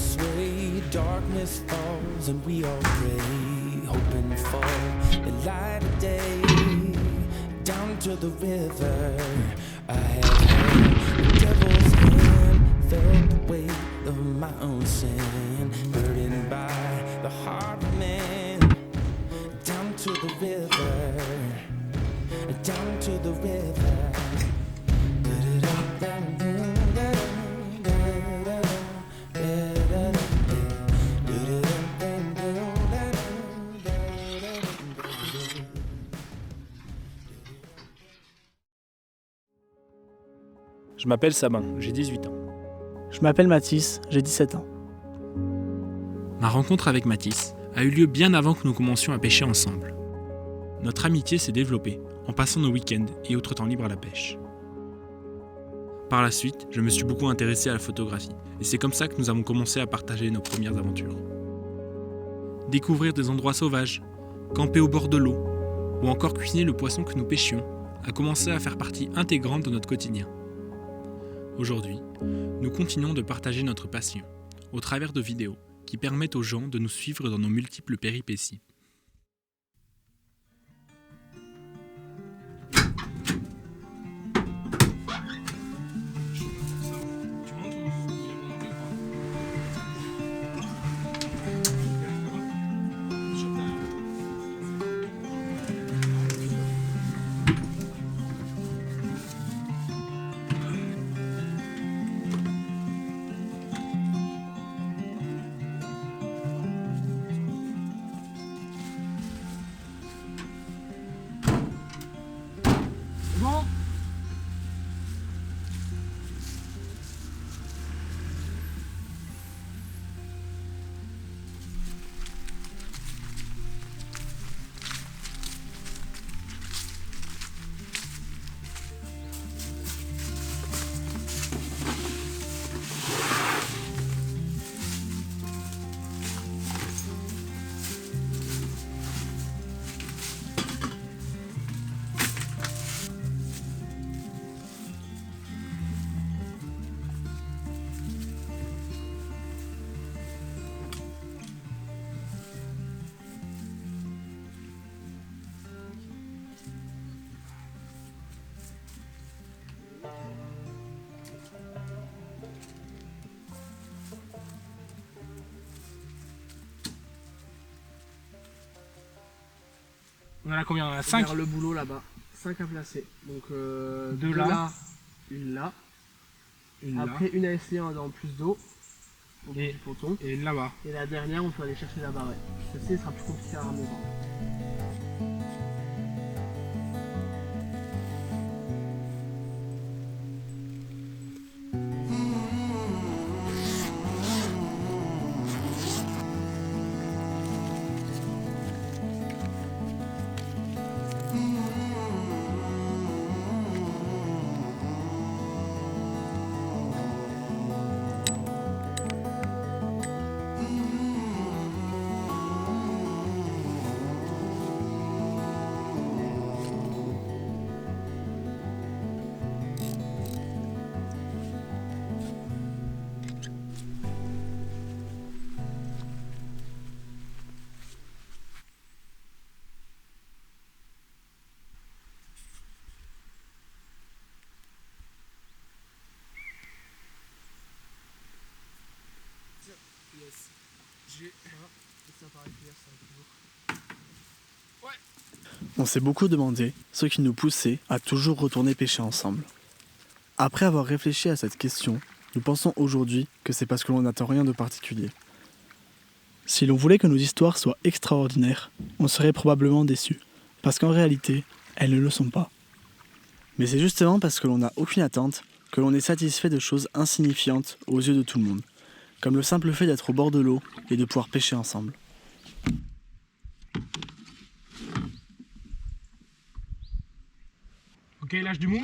sway, darkness falls and we all pray, hoping for the light of day. Down to the river, I have held the devil's hand, felt the weight of my own sin, burdened by the heart of man. Down to the river, down to the river. Je m'appelle Sabin, j'ai 18 ans. Je m'appelle Mathis, j'ai 17 ans. Ma rencontre avec Mathis a eu lieu bien avant que nous commencions à pêcher ensemble. Notre amitié s'est développée en passant nos week-ends et autres temps libres à la pêche. Par la suite, je me suis beaucoup intéressé à la photographie et c'est comme ça que nous avons commencé à partager nos premières aventures. Découvrir des endroits sauvages, camper au bord de l'eau ou encore cuisiner le poisson que nous pêchions a commencé à faire partie intégrante de notre quotidien. Aujourd'hui, nous continuons de partager notre passion au travers de vidéos qui permettent aux gens de nous suivre dans nos multiples péripéties. Bon. On en a combien? On en a 5? Vers le boulot là-bas, 5 à placer. Donc Deux là. Une là. Une Après là. une à essayer dans plus d'eau. Au bout Et- du ponton. Et une là-bas. Et la dernière, on peut aller chercher là-bas, ouais. Celle-ci sera plus compliqué à ramener. On s'est beaucoup demandé ce qui nous poussait à toujours retourner pêcher ensemble. Après avoir réfléchi à cette question, nous pensons aujourd'hui que c'est parce que l'on n'attend rien de particulier. Si l'on voulait que nos histoires soient extraordinaires, on serait probablement déçus, parce qu'en réalité, elles ne le sont pas. Mais c'est justement parce que l'on n'a aucune attente que l'on est satisfait de choses insignifiantes aux yeux de tout le monde, comme le simple fait d'être au bord de l'eau et de pouvoir pêcher ensemble. Ok, lâche du mou.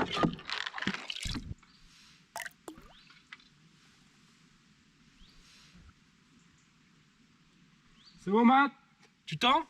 C'est bon, Matt? Tu tends?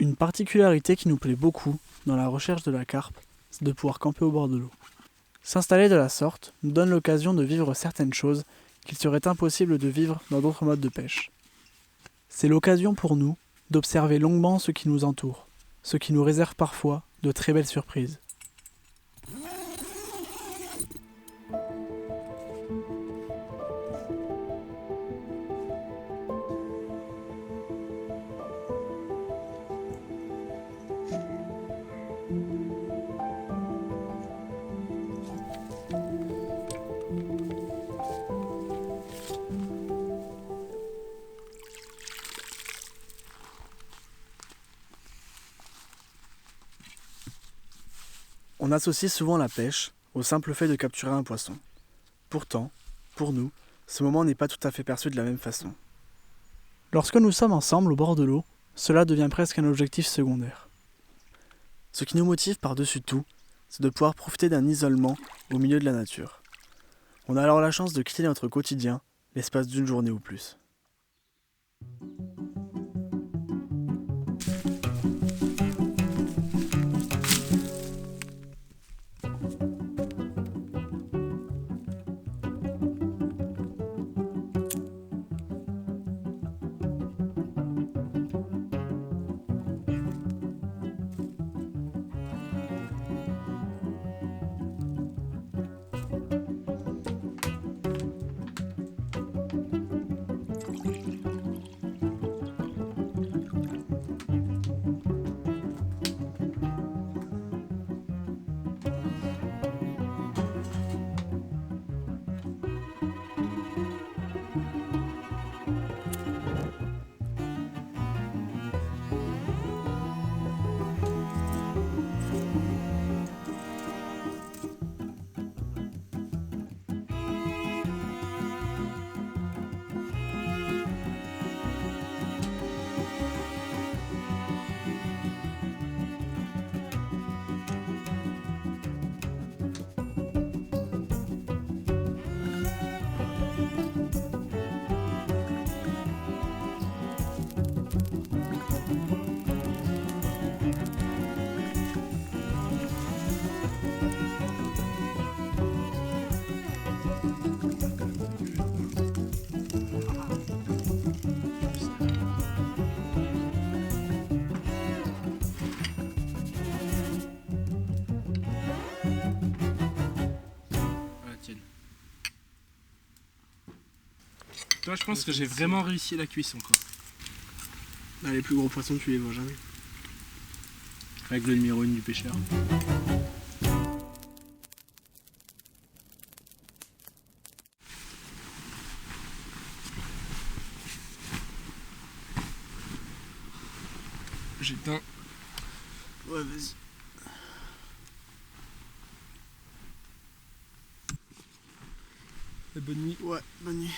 Une particularité qui nous plaît beaucoup dans la recherche de la carpe, c'est de pouvoir camper au bord de l'eau. S'installer de la sorte nous donne l'occasion de vivre certaines choses qu'il serait impossible de vivre dans d'autres modes de pêche. C'est l'occasion pour nous d'observer longuement ce qui nous entoure, ce qui nous réserve parfois de très belles surprises. On associe souvent la pêche au simple fait de capturer un poisson. Pourtant, pour nous, ce moment n'est pas tout à fait perçu de la même façon. Lorsque nous sommes ensemble au bord de l'eau, cela devient presque un objectif secondaire. Ce qui nous motive par-dessus tout, c'est de pouvoir profiter d'un isolement au milieu de la nature. On a alors la chance de quitter notre quotidien l'espace d'une journée ou plus. Toi, je pense que j'ai vraiment réussi la cuisson, quoi. Là, les plus gros poissons, tu les vois jamais. Avec le numéro 1 du pêcheur. J'éteins. Ouais, vas-y. Et bonne nuit. Ouais, bonne nuit.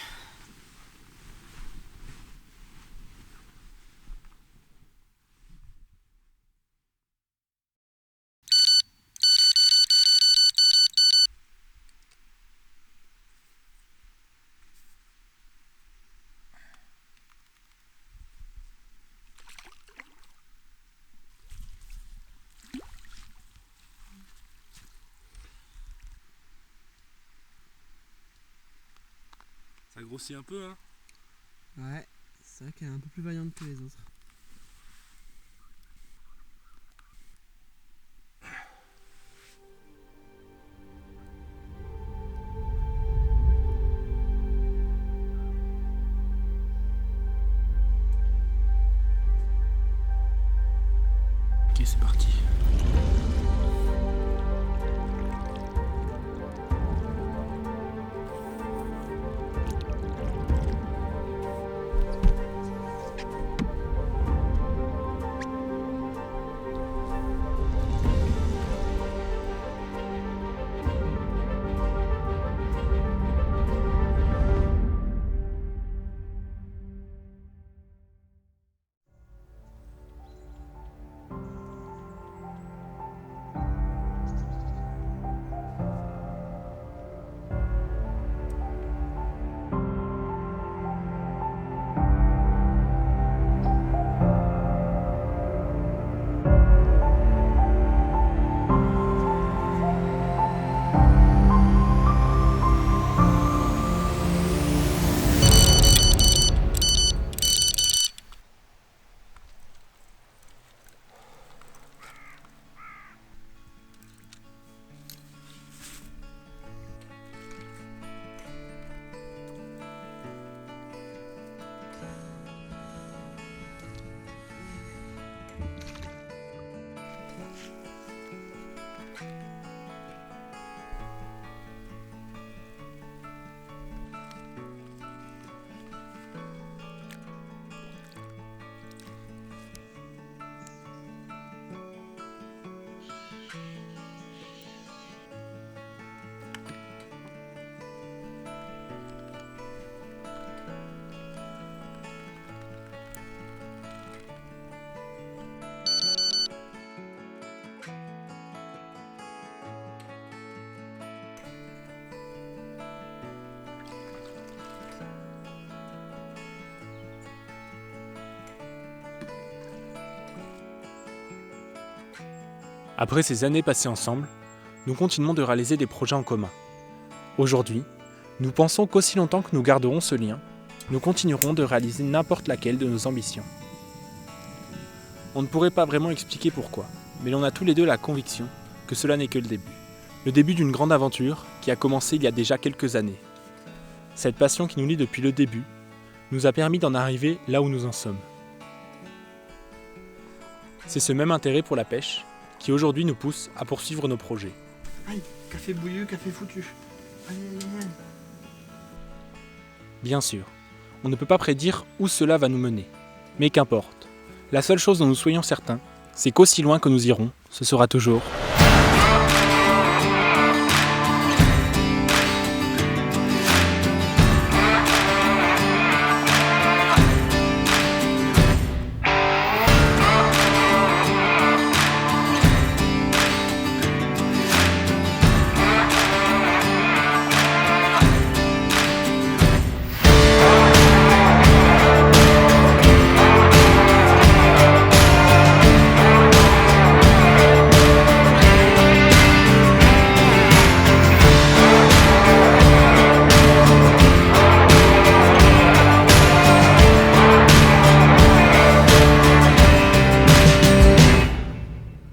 Ça grossit un peu, hein. Ouais, c'est vrai qu'elle est un peu plus vaillante que les autres. Ok, c'est parti. Après ces années passées ensemble, nous continuons de réaliser des projets en commun. Aujourd'hui, nous pensons qu'aussi longtemps que nous garderons ce lien, nous continuerons de réaliser n'importe laquelle de nos ambitions. On ne pourrait pas vraiment expliquer pourquoi, mais l'on a tous les deux la conviction que cela n'est que le début. Le début d'une grande aventure qui a commencé il y a déjà quelques années. Cette passion qui nous lie depuis le début nous a permis d'en arriver là où nous en sommes. C'est ce même intérêt pour la pêche qui aujourd'hui nous pousse à poursuivre nos projets. Aïe, café bouillu, café foutu. Aïe, aïe, aïe. Bien sûr, on ne peut pas prédire où cela va nous mener. Mais qu'importe. La seule chose dont nous soyons certains, c'est qu'aussi loin que nous irons, ce sera toujours